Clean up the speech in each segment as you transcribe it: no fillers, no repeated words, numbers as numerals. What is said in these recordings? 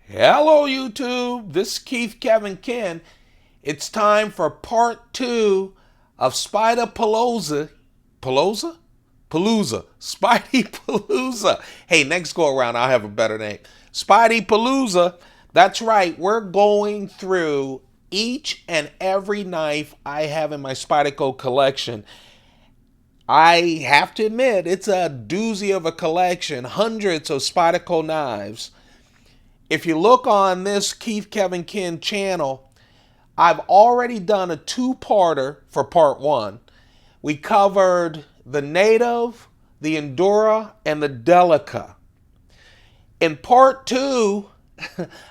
Hello, YouTube. This is Keith Kevin Ken. It's time for part 2 of Spyderco-palooza. Palooza? Palooza. Spyderco-palooza. Hey, next go around, I'll have a better name. Spyderco-palooza. That's right. We're going through each and every knife I have in my Spyderco collection. I have to admit, it's a doozy of a collection. Hundreds of Spyderco knives. If you look on this Keith Kevin Ken channel, I've already done a two-parter for part 1. We covered the Native, the Endura, and the Delica. In part 2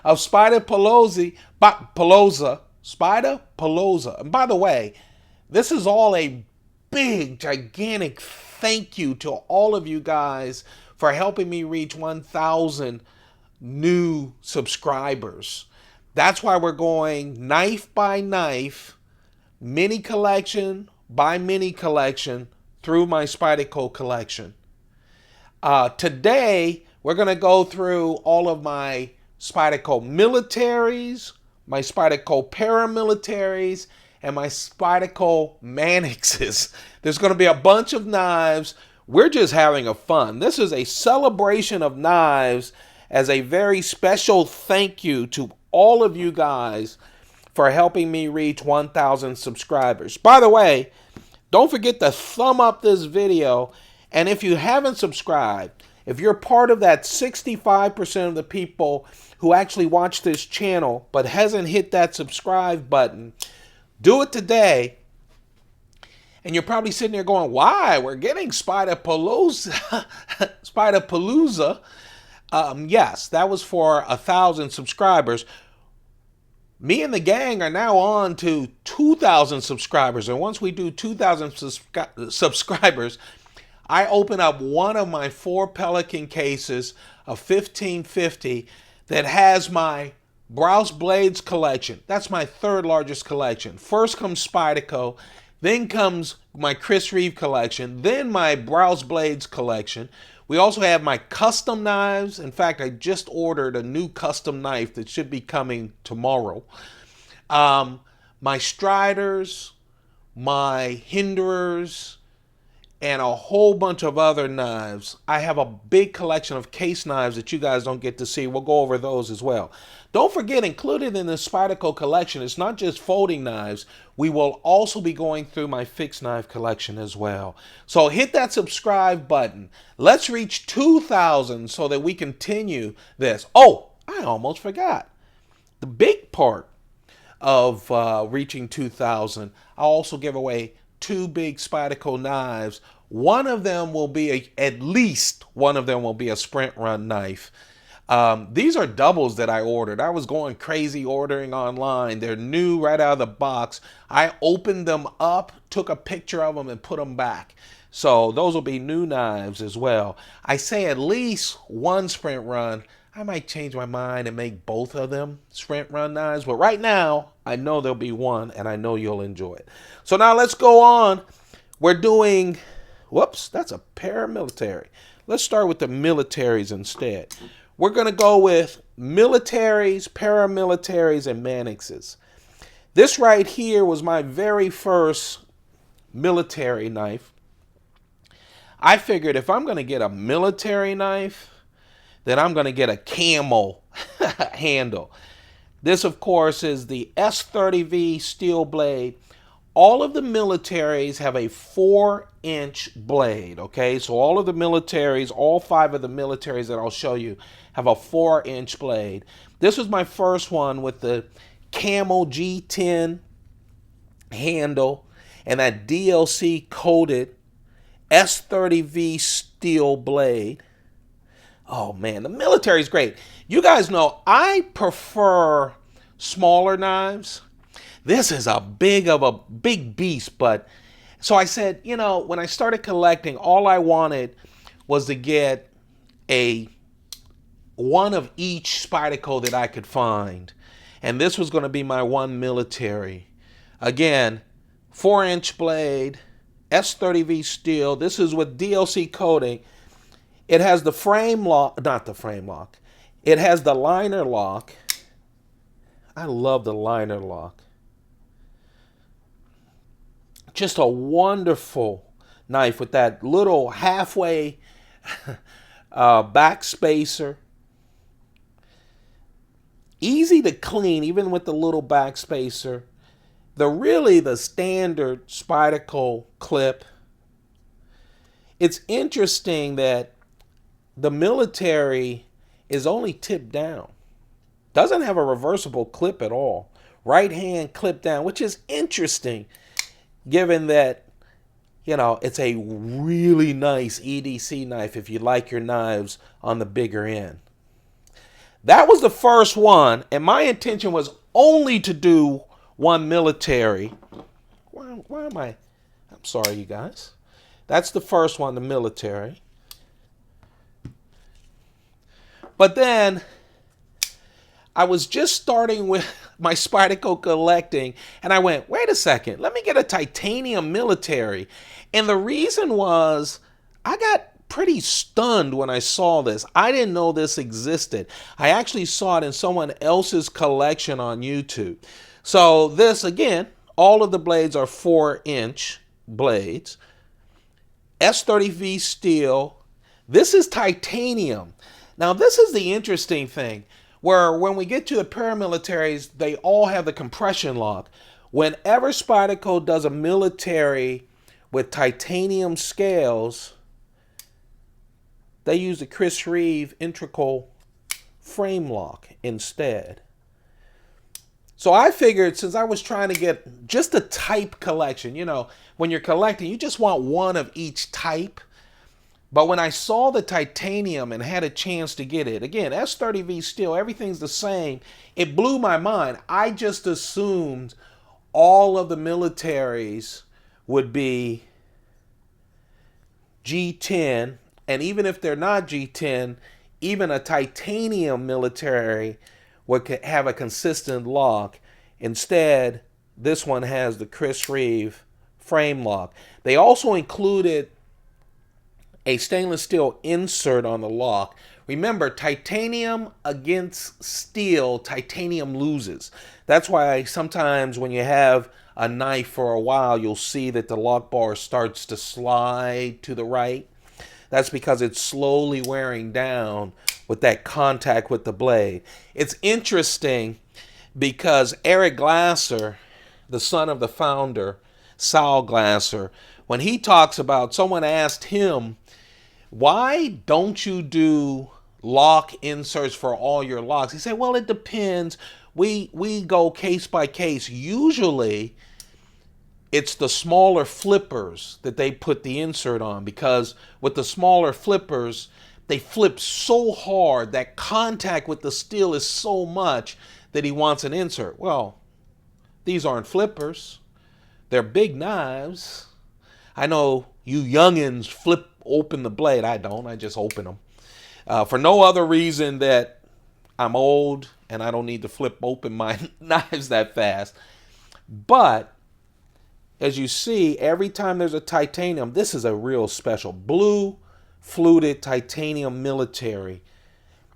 of Spyderco-palooza, Spyderco-palooza. And by the way, this is all a big, gigantic thank you to all of you guys for helping me reach 1,000 new subscribers. That's why we're going knife by knife, mini collection by mini collection through my Spyderco collection. Today, we're going to go through all of my Spyderco militaries, my Spyderco paramilitaries, and my Spyderco Mannixes. There's going to be a bunch of knives. We're just having a fun. This is a celebration of knives as a very special thank you to all of you guys for helping me reach 1,000 subscribers. By the way, don't forget to thumb up this video. And if you haven't subscribed, if you're part of that 65% of the people who actually watch this channel but hasn't hit that subscribe button, do it today. And you're probably sitting there going, why? We're getting Spyderco-palooza. Spyderco-palooza. Yes, that was for 1,000 subscribers. Me and the gang are now on to 2,000 subscribers. And once we do 2,000 subscribers, I open up one of my 4 Pelican cases of 1550 that has my Browse Blades collection. That's my 3rd largest collection. First comes Spyderco, then comes my Chris Reeve collection, then my Browse Blades collection. We also have my custom knives. In fact, I just ordered a new custom knife that should be coming tomorrow. My Striders, my Hinderers, and a whole bunch of other knives. I have a big collection of case knives that you guys don't get to see. We'll go over those as well. Don't forget, included in the Spyderco collection, it's not just folding knives. We will also be going through my fixed knife collection as well. So hit that subscribe button. Let's reach 2,000 so that we continue this. Oh, I almost forgot. The big part of reaching 2,000, I'll also give away 2 big Spyderco knives. One of them will be at least one of them will be a sprint run knife. These are doubles that I ordered. I was going crazy ordering online. They're new right out of the box. I opened them up, took a picture of them, and put them back. So those will be new knives as well. I say at least one sprint run. I might change my mind and make both of them sprint run knives. But right now, I know there'll be one, and I know you'll enjoy it. So now let's go on. We're doing, whoops, that's a paramilitary. Let's start with the militaries instead. We're going to go with militaries, paramilitaries, and Mannixes. This right here was my very first military knife. I figured if I'm going to get a military knife, then I'm going to get a camel handle. This, of course, is the S30V steel blade. All of the militaries have a 4-inch blade, okay? So all of the militaries, all 5 of the militaries that I'll show you have a 4-inch blade. This was my first one with the Camel G10 handle and that DLC coated S30V steel blade. Oh man, the military is great. You guys know I prefer smaller knives. This is a big beast, but so I said, you know, when I started collecting, all I wanted was to get one of each Spyderco that I could find. And this was going to be my one military. Again, 4-inch blade, S30V steel. This is with DLC coating. It has the frame lock, not the frame lock. It has the liner lock. I love the liner lock. Just a wonderful knife with that little halfway back spacer. Easy to clean, even with the little back spacer. The standard Spyderco clip. It's interesting that the military is only tipped down. Doesn't have a reversible clip at all. Right hand clip down, which is interesting given that, you know, it's a really nice EDC knife if you like your knives on the bigger end. That was the first one, and my intention was only to do one military. Why am I? I'm sorry, you guys. That's the first one, the military. But then I was just starting with my Spyderco collecting, and I went, wait a second, let me get a titanium military. And the reason was I got pretty stunned when I saw this. I didn't know this existed. I actually saw it in someone else's collection on YouTube. So this, again, all of the blades are 4-inch blades. S30V steel. This is titanium. Now, this is the interesting thing, where when we get to the paramilitaries, they all have the compression lock. Whenever Spyderco does a military with titanium scales, they use the Chris Reeve integral frame lock instead. So I figured, since I was trying to get just a type collection, you know, when you're collecting, you just want one of each type. But when I saw the titanium and had a chance to get it, again, S30V steel, everything's the same, it blew my mind. I just assumed all of the militaries would be G10, and even if they're not G10, even a titanium military would have a consistent lock. Instead, this one has the Chris Reeve frame lock. They also included a stainless steel insert on the lock. Remember, titanium against steel, titanium loses. That's why sometimes when you have a knife for a while, you'll see that the lock bar starts to slide to the right. That's because it's slowly wearing down with that contact with the blade. It's interesting because Eric Glasser, the son of the founder, Sal Glasser, when he talks about, someone asked him, why don't you do lock inserts for all your locks? He said, well, it depends. We go case by case. Usually, it's the smaller flippers that they put the insert on, because with the smaller flippers, they flip so hard that contact with the steel is so much that he wants an insert. Well, these aren't flippers. They're big knives. I know you youngins flip open the blade. I don't. I just open them. For no other reason that I'm old and I don't need to flip open my knives that fast. But as you see, every time there's a titanium, this is a real special blue fluted titanium military.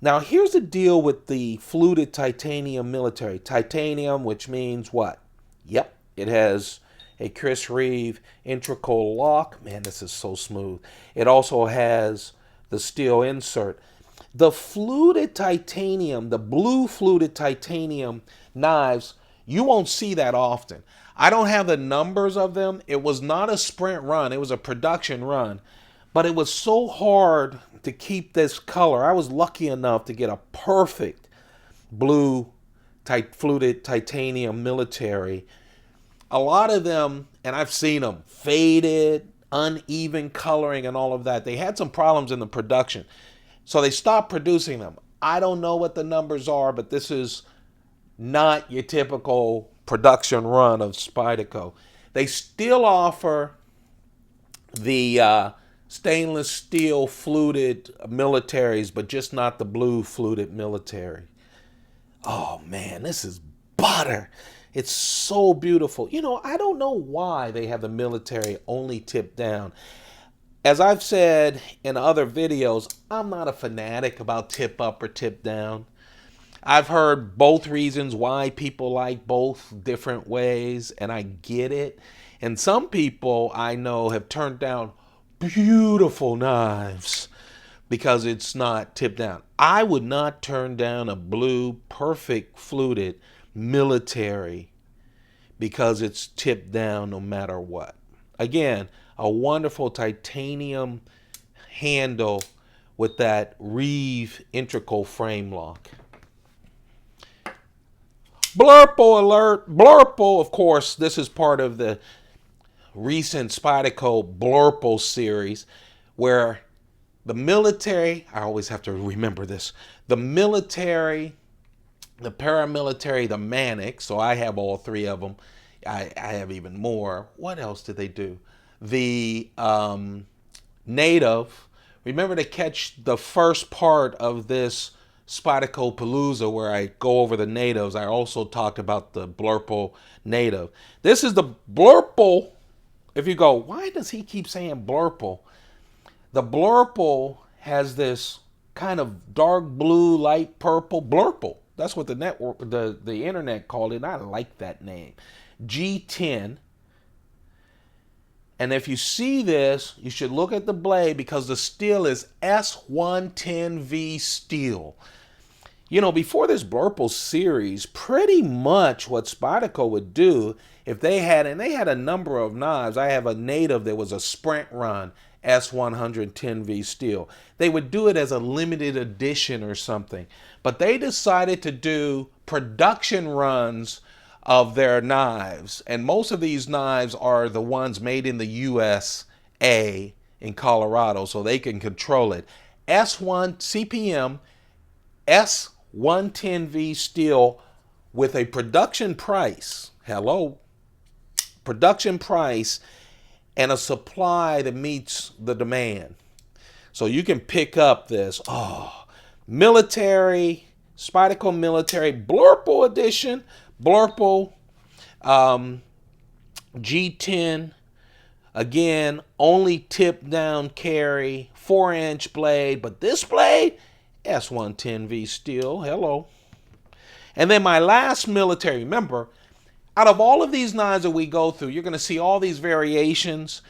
Now here's the deal with the fluted titanium military. Titanium, which means what? Yep, it has a Chris Reeve integral lock. Man, this is so smooth. It also has the steel insert. The fluted titanium, the blue fluted titanium knives, you won't see that often. I don't have the numbers of them. It was not a sprint run. It was a production run. But it was so hard to keep this color. I was lucky enough to get a perfect blue fluted titanium military. A lot of them, and I've seen them, faded, uneven coloring and all of that. They had some problems in the production, so they stopped producing them. I don't know what the numbers are, but this is not your typical production run of Spyderco. They still offer the stainless steel fluted militaries, but just not the blue fluted military. Oh man, this is butter. It's so beautiful. You know, I don't know why they have the military only tipped down. As I've said in other videos, I'm not a fanatic about tip up or tip down. I've heard both reasons why people like both different ways, and I get it. And some people I know have turned down beautiful knives because it's not tipped down. I would not turn down a blue, perfect fluted military because it's tipped down no matter what. Again, a wonderful titanium handle with that Reeve integral frame lock. Blurple alert. Blurple, of course, this is part of the recent Spyderco-Blurple series where the military, I always have to remember this, the military, the paramilitary, the Mannix, so I have all three of them. I have even more. What else did they do? The native, remember to catch the first part of this Spyderco-palooza where I go over the natives. I also talked about the Blurple native. This is the Blurple. If you go, why does he keep saying Blurple? The Blurple has this kind of dark blue, light purple Blurple. That's what the network, the internet called it. And I like that name. G10. And if you see this, you should look at the blade because the steel is S110V steel. You know, before this Blurple series, pretty much what Spyderco would do if they had, and they had a number of knives. I have a native that was a sprint run S110V steel. They would do it as a limited edition or something. But they decided to do production runs of their knives. And most of these knives are the ones made in the USA in Colorado, so they can control it. S1 CPM, S110V steel with a production price. Hello. Production price and a supply that meets the demand. So you can pick up this. Oh, military, Spyderco military, Blurple edition, Blurple G10. Again, only tip down carry, 4-inch blade, but this blade, S110V steel. Hello. And then my last military, remember, out of all of these knives that we go through, you're going to see all these variations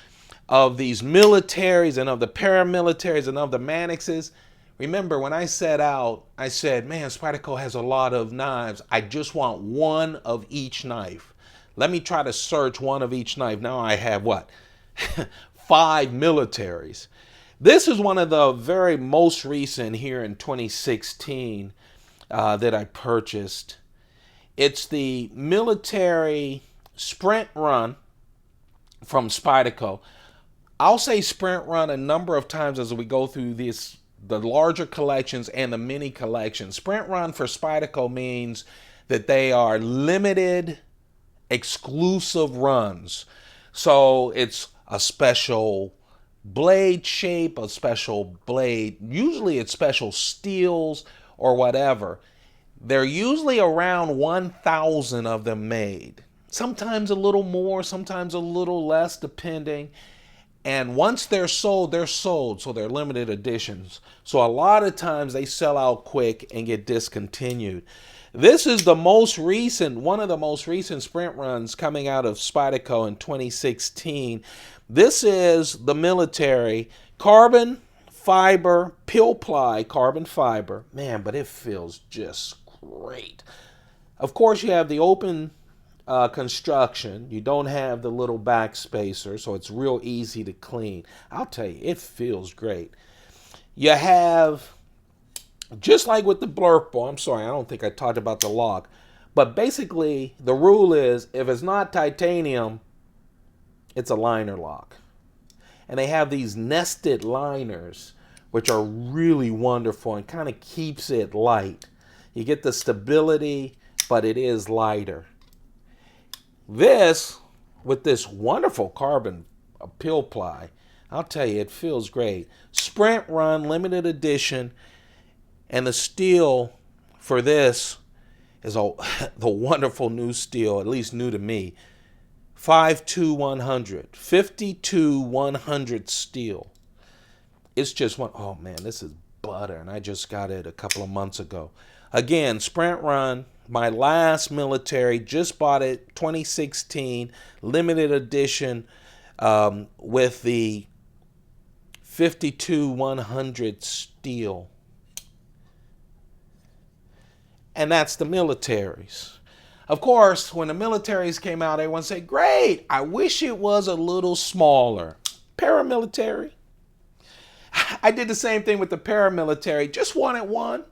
of these militaries and of the paramilitaries and of the Mannixes. Remember, when I set out, I said, man, Spyderco has a lot of knives. I just want one of each knife. Let me try to search one of each knife. Now I have what? 5 militaries. This is one of the very most recent here in 2016 that I purchased. It's the military sprint run from Spyderco. I'll say sprint run a number of times as we go through this, the larger collections and the mini collections. Sprint run for Spyderco means that they are limited, exclusive runs. So it's a special blade shape, a special blade. Usually it's special steels or whatever. They're usually around 1,000 of them made. Sometimes a little more, sometimes a little less, depending. And once they're sold, so they're limited editions. So a lot of times they sell out quick and get discontinued. This is the most recent, one of the most recent sprint runs coming out of Spyderco in 2016. This is the military carbon fiber, pill ply carbon fiber. Man, but it feels just great. Of course, you have the open construction. You don't have the little back spacer, so it's real easy to clean. I'll tell you, it feels great. You have, just like with the Blurple, I'm sorry, I don't think I talked about the lock, but basically the rule is if it's not titanium, it's a liner lock. And they have these nested liners, which are really wonderful and kind of keeps it light. You get the stability, but it is lighter. This, with this wonderful carbon pill ply, I'll tell you, it feels great. Sprint run, limited edition, and the steel for this is the wonderful new steel, at least new to me, 52100, 52-100 steel. it's just one. Oh man, this is butter, and I just got it a couple of months ago. Again, Sprint Run, my last military, just bought it, 2016, limited edition, with the 52-100 steel. And that's the militaries. Of course, when the militaries came out, everyone said, great, I wish it was a little smaller. Paramilitary. I did the same thing with the paramilitary, just wanted one.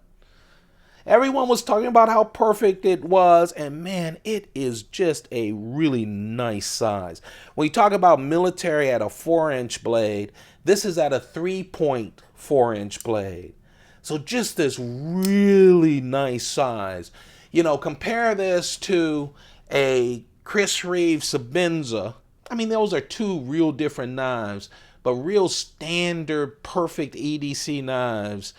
Everyone was talking about how perfect it was, and man, it is just a really nice size. When you talk about military at a 4-inch blade, this is at a 3.4-inch blade. So just this really nice size. You know, compare this to a Chris Reeve Sabenza. I mean, those are two real different knives, but real standard, perfect EDC knives.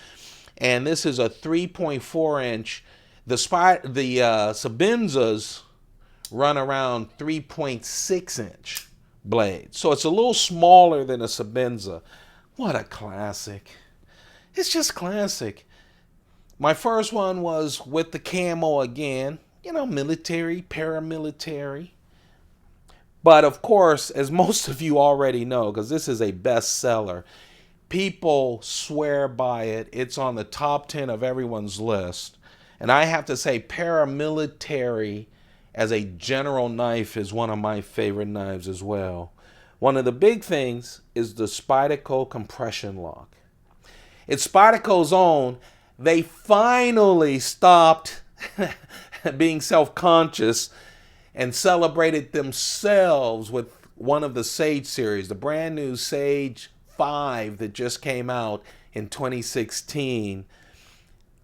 And this is a 3.4-inch. The Sabenzas run around 3.6-inch blades. So it's a little smaller than a Sabenza. What a classic. It's just classic. My first one was with the camo again. You know, military, paramilitary. But of course, as most of you already know, because this is a bestseller, people swear by it. It's on the top 10 of everyone's list. And I have to say, paramilitary as a general knife is one of my favorite knives as well. One of the big things is the Spyderco compression lock. It's Spyderco's own. They finally stopped being self-conscious and celebrated themselves with one of the Sage series, the brand new Sage 5 that just came out in 2016,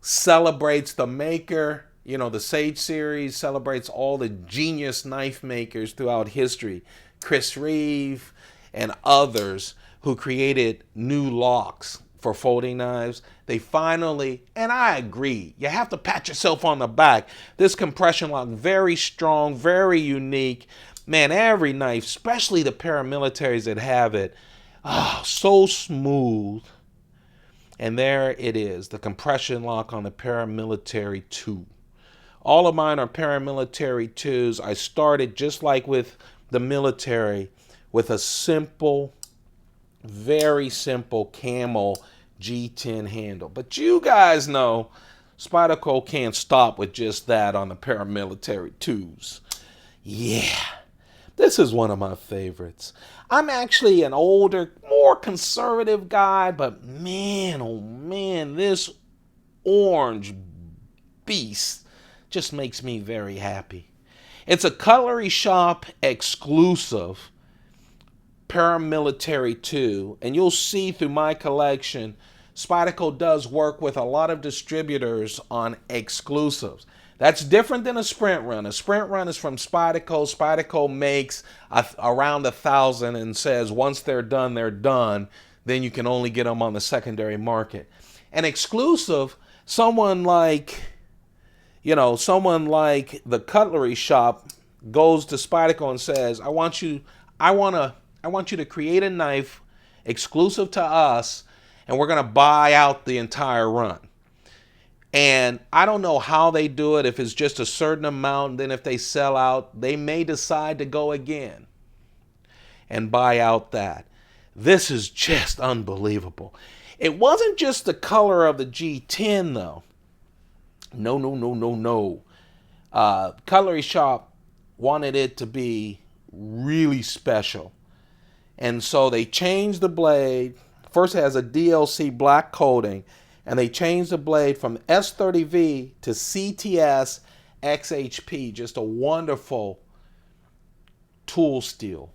celebrates the maker. You know, the Sage series celebrates all the genius knife makers throughout history. Chris Reeve and others who created new locks for folding knives. They finally, and I agree, you have to pat yourself on the back. This compression lock, very strong, very unique. Man, every knife, especially the paramilitaries that have it, so smooth. And there it is, the compression lock on the Paramilitary 2. All of mine are Paramilitary 2s. I started just like with the military with a simple, very simple camel G10 handle. But you guys know Spyderco can't stop with just that on the Paramilitary 2s. Yeah, this is one of my favorites. I'm actually an older, more conservative guy, but man, oh man, this orange beast just makes me very happy. It's a Cutlery Shop exclusive Paramilitary 2, and you'll see through my collection, Spyderco does work with a lot of distributors on exclusives. That's different than a Sprint Run. A Sprint Run is from Spyderco. Spyderco makes around 1,000 and says once they're done, they're done. Then you can only get them on the secondary market. An exclusive, someone like the Cutlery Shop goes to Spyderco and says, I want you to create a knife exclusive to us, and we're going to buy out the entire run. And I don't know how they do it, if it's just a certain amount, and then if they sell out, they may decide to go again and buy out that. This is just unbelievable. It wasn't just the color of the G10, though. No. Cutlery Shop wanted it to be really special. And so they changed the blade. First it has a DLC black coating, and they changed the blade from S30V to CTS XHP. Just a wonderful tool steel.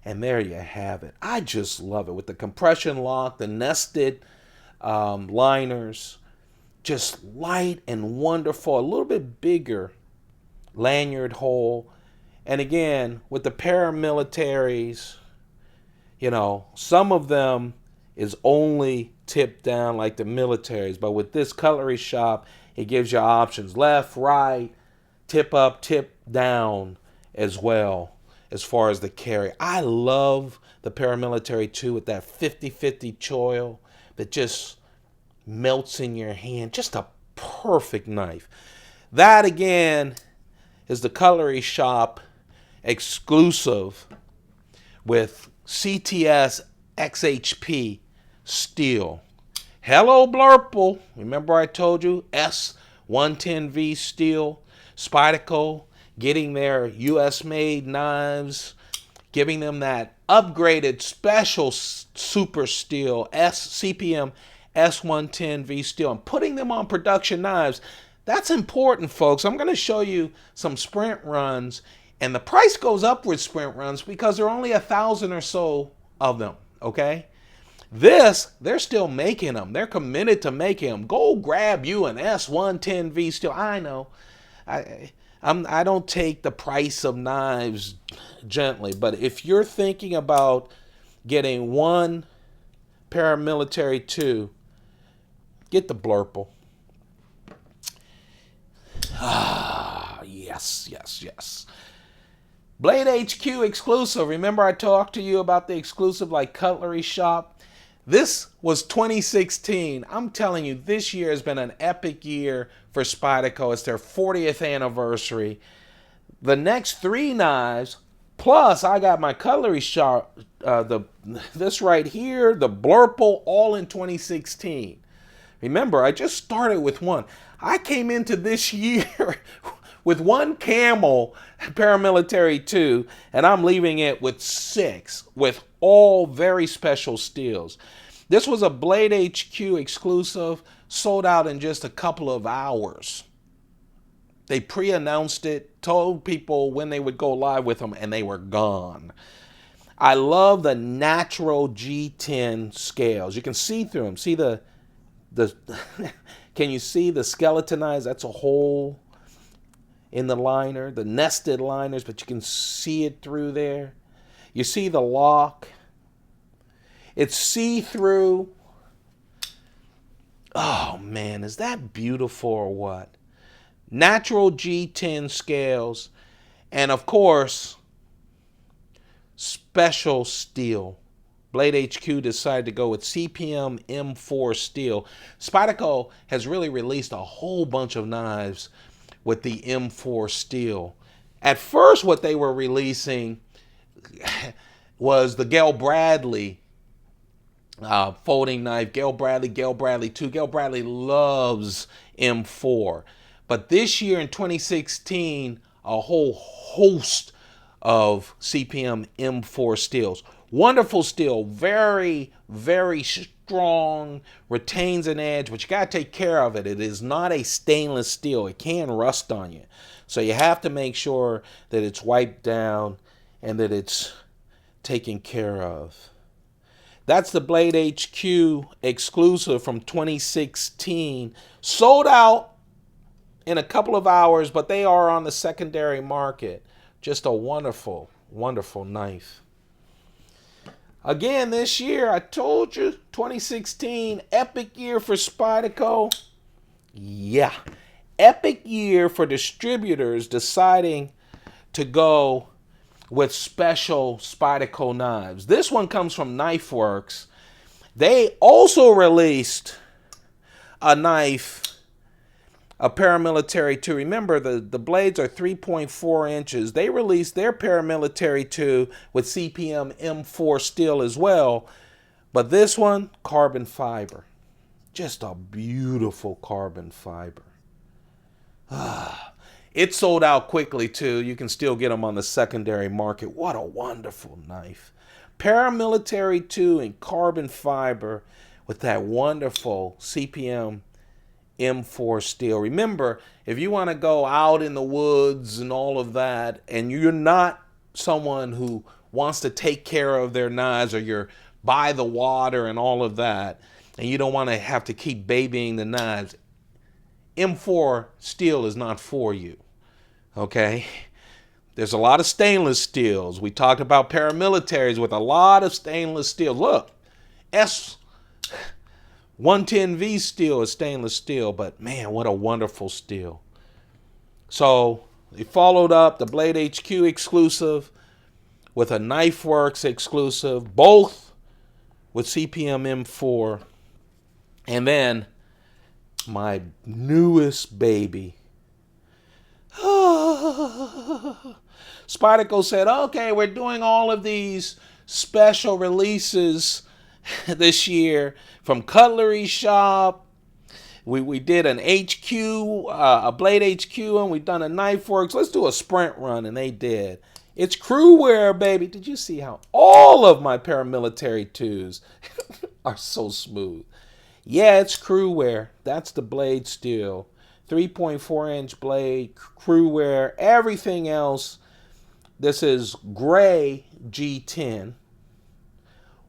And there you have it. I just love it. With the compression lock, the nested liners, just light and wonderful. A little bit bigger lanyard hole. And again, with the paramilitaries, you know, some of them is only tipped down like the militaries. But with this Cutlery Shop, it gives you options. Left, right, tip up, tip down as well. as far as the carry. I love the Paramilitary 2 with that 50-50 choil that just melts in your hand. Just a perfect knife. That again is the Cutlery Shop exclusive with CTS XHP steel. Hello Blurple. Remember I told you S110V steel. Spyderco getting their US made knives, giving them that upgraded special super steel CPM S110V steel and putting them on production knives. That's important, folks. I'm going to show you some sprint runs, and the price goes up with sprint runs because there are only 1,000 or so of them, okay? This, they're still making them. They're committed to making them. Go grab you an S110V steel. I know. I don't take the price of knives gently, but if you're thinking about getting one Paramilitary 2, get the Blurple. Ah, yes, yes, yes. Blade HQ exclusive. Remember I talked to you about the exclusive like Cutlery Shop? This was 2016. I'm telling you, this year has been an epic year for Spyderco. It's their 40th anniversary. The next 3 knives, plus I got my Cutlery Shop, this right here, the Blurple, all in 2016. Remember, I just started with one. I came into this year with one Camel Paramilitary 2, and I'm leaving it with 6, with all very special steels. This was a Blade HQ exclusive, sold out in just a couple of hours. They pre-announced it, told people when they would go live with them, and they were gone. I love the natural G10 scales. You can see through them. See the can you see the skeletonized? That's a hole in the liner, the nested liners, but you can see it through there. You see the lock. It's see-through. Oh man, is that beautiful or what? Natural G10 scales, and of course, special steel. Blade HQ decided to go with CPM M4 steel. Spyderco has really released a whole bunch of knives with the M4 steel. At first, what they were releasing was the Gail Bradley folding knife, Gail Bradley 2. Gail Bradley loves M4. But this year in 2016, a whole host of CPM M4 steels. Wonderful steel, very, very strong, retains an edge, but you got to take care of it. It is not a stainless steel. It can rust on you. So you have to make sure that it's wiped down and that it's taken care of. That's the Blade HQ exclusive from 2016. Sold out in a couple of hours, but they are on the secondary market. Just a wonderful, wonderful knife. Again, this year, I told you, 2016, epic year for Spyderco. Yeah, epic year for distributors deciding to go with special Spyderco knives. This one comes from Knife Works. They also released a knife, a Paramilitary 2. Remember, the blades are 3.4 inches. They released their Paramilitary 2 with CPM M4 steel as well. But this one, carbon fiber. Just a beautiful carbon fiber. It sold out quickly too. You can still get them on the secondary market. What a wonderful knife. Paramilitary 2 in carbon fiber with that wonderful CPM M4 steel. Remember, if you want to go out in the woods and all of that, and you're not someone who wants to take care of their knives, or you're by the water and all of that, and you don't want to have to keep babying the knives, M4 steel is not for you. Okay? There's a lot of stainless steels. We talked about paramilitaries with a lot of stainless steel. Look, S110V steel is stainless steel, but man, what a wonderful steel. So they followed up the Blade HQ exclusive with a KnifeWorks exclusive, both with CPM M4. And then my newest baby. Spyderco said, okay, we're doing all of these special releases this year from Cutlery Shop. We did an HQ, a Blade HQ, and we've done a KnifeWorks. Let's do a sprint run, and they did. It's crew wear, baby. Did you see how all of my Paramilitary Twos are so smooth? Yeah, it's crew wear. That's the blade steel. 3.4-inch blade, crew wear, everything else. This is gray G10.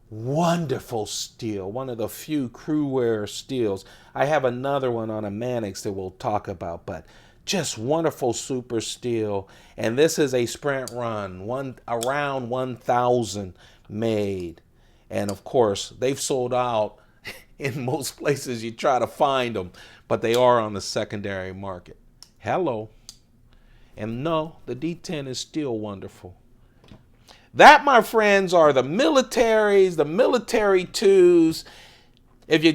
Wonderful steel. One of the few crew wear steels. I have another one on a Mannix that we'll talk about, but just wonderful super steel. And this is a sprint run, around 1,000 made. And of course, they've sold out in most places you try to find them, but they are on the secondary market. Hello. And no, the D10 is still wonderful. That, my friends, are the militaries, the military twos. If you're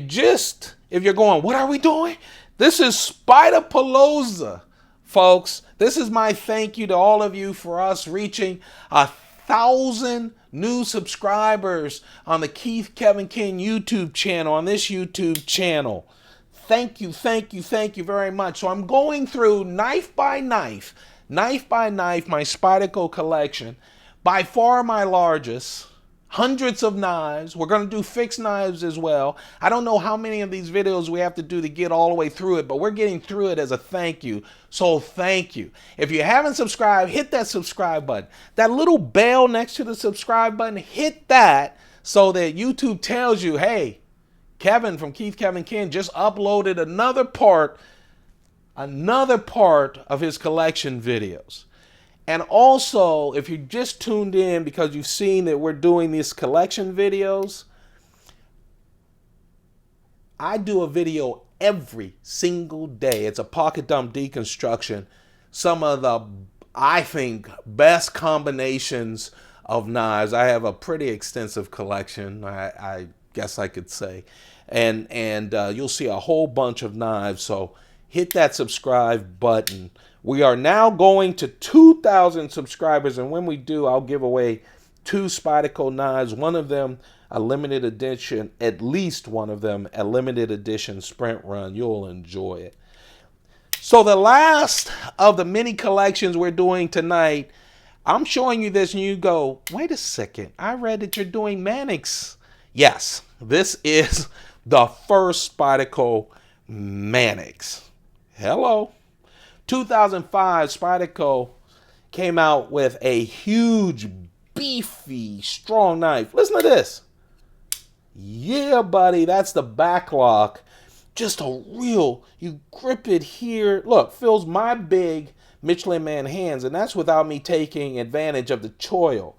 going, what are we doing? This is Spyderco-palooza, folks. This is my thank you to all of you for us reaching 1,000 new subscribers on the Keith Kevin King YouTube channel, on this YouTube channel. Thank you, thank you, thank you very much. So I'm going through knife by knife, my Spyderco collection. By far my largest. Hundreds of knives. We're going to do fixed knives as well. I don't know how many of these videos we have to do to get all the way through it, but we're getting through it as a thank you. So thank you. If you haven't subscribed, hit that subscribe button. That little bell next to the subscribe button, hit that so that YouTube tells you, hey, Kevin from Keith Kevin King just uploaded another part of his collection videos. And also, if you just tuned in because you've seen that we're doing these collection videos, I do a video every single day. It's a pocket dump deconstruction. Some of the, I think, best combinations of knives. I have a pretty extensive collection, I guess I could say. And you'll see a whole bunch of knives. So hit that subscribe button. We are now going to 2,000 subscribers, and when we do, I'll give away 2 Spyderco knives, one of them a limited edition, at least one of them a limited edition sprint run. You'll enjoy it. So the last of the mini collections we're doing tonight, I'm showing you this and you go, wait a second, I read that you're doing Mannix. Yes, this is the first Spyderco Mannix. Hello. 2005, Spyderco came out with a huge, beefy, strong knife. Listen to this. Yeah, buddy, that's the backlock. Just a real, you grip it here. Look, fills my big Michelin Man hands, and that's without me taking advantage of the choil.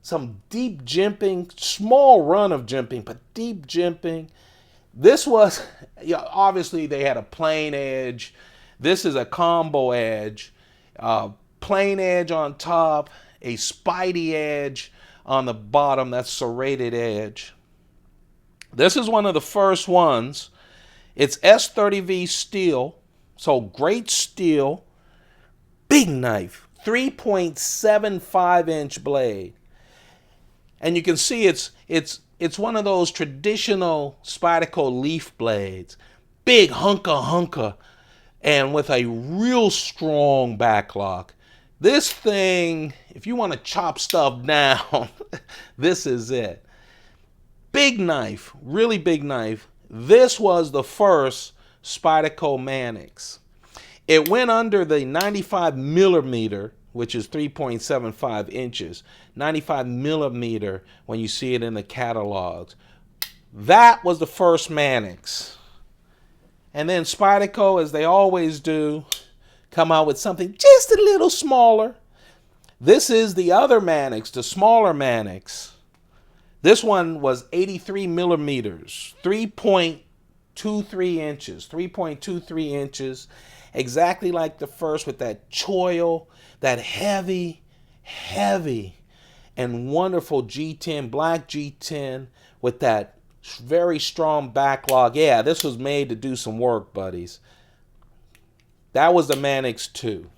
Some deep jimping, small run of jimping, but deep jimping. This was, obviously they had a plain edge. This is a combo edge, plain edge on top, a spidey edge on the bottom. That's serrated edge. This is one of the first ones. It's S30V steel, so great steel. Big knife, 3.75-inch blade. And you can see it's one of those traditional Spyderco leaf blades. Big hunka. And with a real strong backlock. This thing, if you want to chop stuff down, this is it. Big knife, really big knife. This was the first Spyderco Mannix. It went under the 95 millimeter, which is 3.75 inches. 95 millimeter when you see it in the catalogs. That was the first Mannix. And then Spyderco, as they always do, come out with something just a little smaller. This is the other Mannix, the smaller Mannix. This one was 83 millimeters, 3.23 inches, 3.23 inches, exactly like the first with that choil, that heavy and wonderful G10, black G10 with that very strong backlog. Yeah, this was made to do some work, buddies. That was the Mannix 2.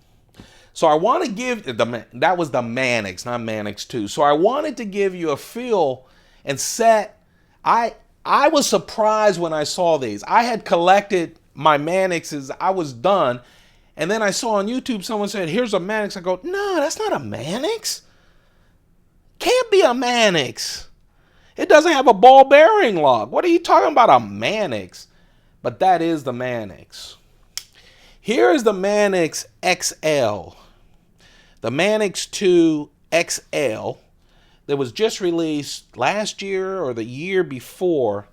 So I want to give, that was the Mannix, not Mannix 2. So I wanted to give you a feel and set. I was surprised when I saw these. I had collected my Mannixes. I was done. And then I saw on YouTube someone said, here's a Mannix. I go, no, that's not a Mannix. Can't be a Mannix. It doesn't have a ball bearing lock. What are you talking about, a Mannix? But that is the Mannix. Here is the Mannix XL. The Mannix 2 XL that was just released last year or the year before.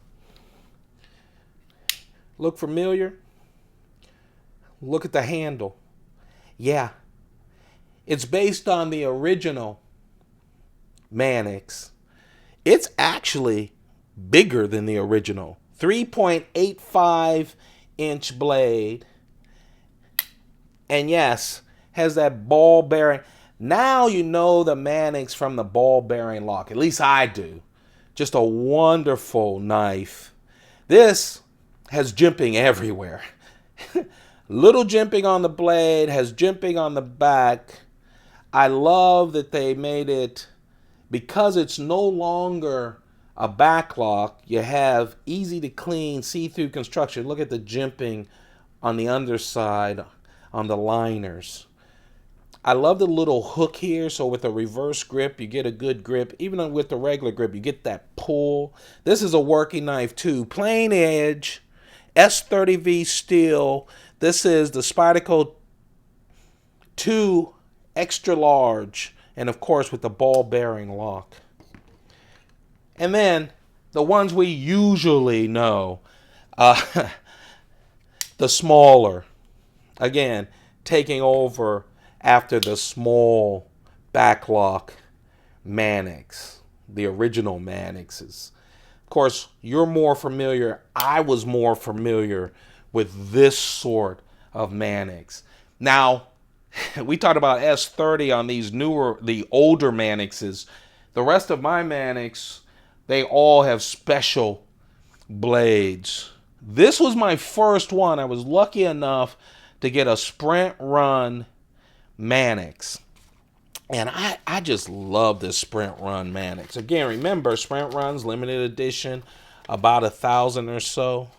Look familiar? Look at the handle. Yeah. It's based on the original Mannix. It's actually bigger than the original. 3.85 inch blade. And yes, has that ball bearing. Now you know the Mannix from the ball bearing lock. At least I do. Just a wonderful knife. This has jimping everywhere. Little jimping on the blade, has jimping on the back. I love that they made it, because it's no longer a back lock, you have easy to clean, see-through construction. Look at the jimping on the underside on the liners. I love the little hook here, so with a reverse grip, you get a good grip. Even with the regular grip, you get that pull. This is a working knife too. Plain edge, S30V steel. This is the Spyderco 2 extra large, and of course with the ball bearing lock. And then the ones we usually know, the smaller, again, taking over after the small backlock Mannix, the original Mannixes. Of course, you're more familiar. I was more familiar with this sort of Mannix. Now, we talked about S30 on these newer, the older Mannixes. The rest of my Mannix, they all have special blades. This was my first one. I was lucky enough to get a sprint run Mannix. And I just love this sprint run Mannix. Again, remember, sprint runs, limited edition, about 1,000 or so.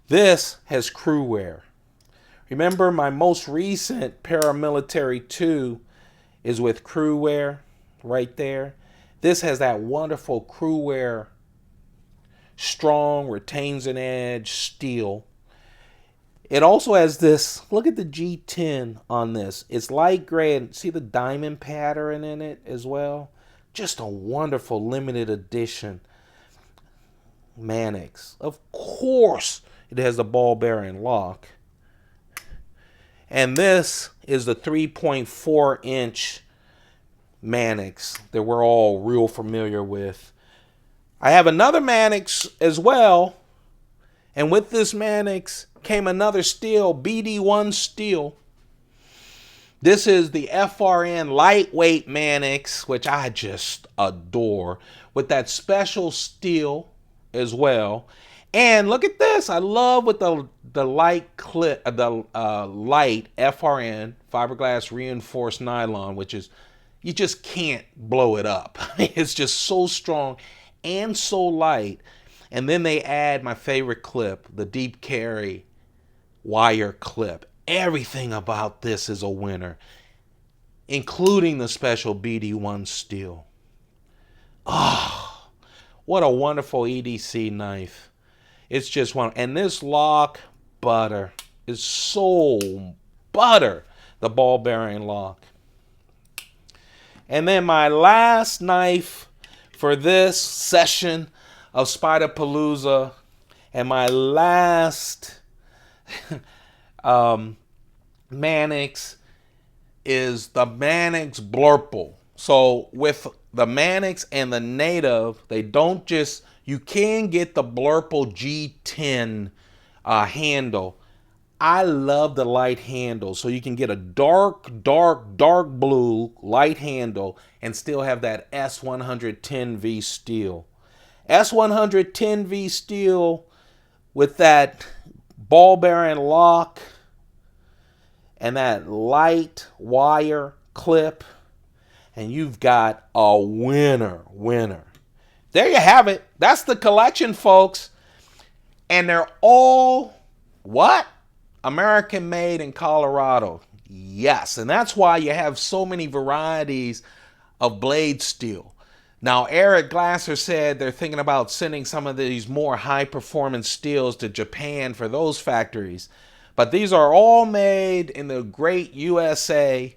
This has crew wear. Remember, my most recent Paramilitary 2 is with crew wear right there. This has that wonderful crew wear, strong, retains an edge, steel. It also has this, look at the G10 on this. It's light gray, and see the diamond pattern in it as well? Just a wonderful limited edition Mannix. Of course, it has the ball bearing lock. And this is the 3.4 inch Mannix that we're all real familiar with. I have another Mannix as well. And with this Mannix came another steel, BD1 steel. This is the Frn Lightweight Mannix, which I just adore, with that special steel as well. And look at this. I love with the light clip, light Frn fiberglass reinforced nylon, which is, you just can't blow it up. It's just so strong and so light. And then they add my favorite clip, the deep carry wire clip. Everything about this is a winner, including the special BD1 steel. Oh, what a wonderful EDC knife. It's just one. And this lock, butter, is so butter, the ball bearing lock. And then my last knife for this session of Spyderco-palooza, and my last Mannix is the Mannix Blurple. So with the Mannix and the native, they don't just, you can get the Blurple G10 handle. I love the light handle, so you can get a dark, dark, dark blue light handle and still have that S110V steel. S110V steel with that ball bearing lock and that light wire clip, and you've got a winner. There you have it. That's the collection, folks. And they're all, what? American made in Colorado. Yes, and that's why you have so many varieties of blade steel. Now, Eric Glasser said they're thinking about sending some of these more high-performance steels to Japan for those factories. But these are all made in the great USA.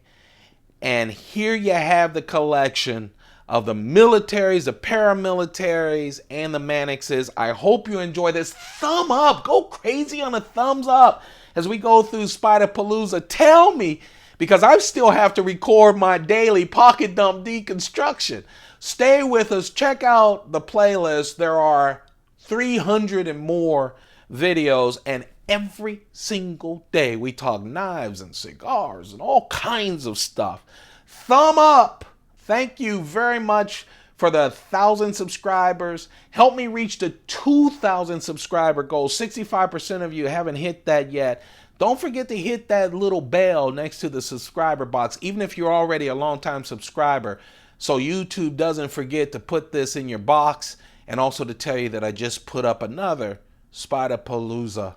And here you have the collection of the militaries, the paramilitaries, and the Mannixes. I hope you enjoy this. Thumb up. Go crazy on a thumbs up as we go through Spyderco-palooza. Tell me, because I still have to record my daily pocket dump deconstruction. Stay with us. Check out the playlist. There are 300 and more videos, and every single day we talk knives and cigars and all kinds of stuff. Thumb up. Thank you very much for the 1,000 subscribers. Help me reach the 2,000 subscriber goal. 65% of you haven't hit that yet. Don't forget to hit that little bell next to the subscriber box, even if you're already a long-time subscriber, so YouTube doesn't forget to put this in your box, and also to tell you that I just put up another Spyderco-palooza.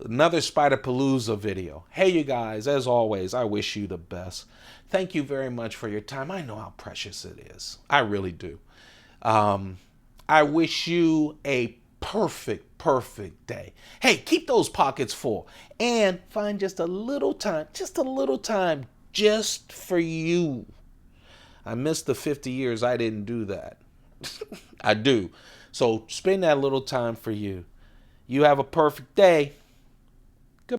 Another Spyderco-palooza video. Hey, you guys, as always, I wish you the best. Thank you very much for your time. I know how precious it is. I really do. I wish you a perfect day. Hey, keep those pockets full and find just a little time just for you. I missed the 50 years I didn't do that. I do. So spend that little time for you. You have a perfect day.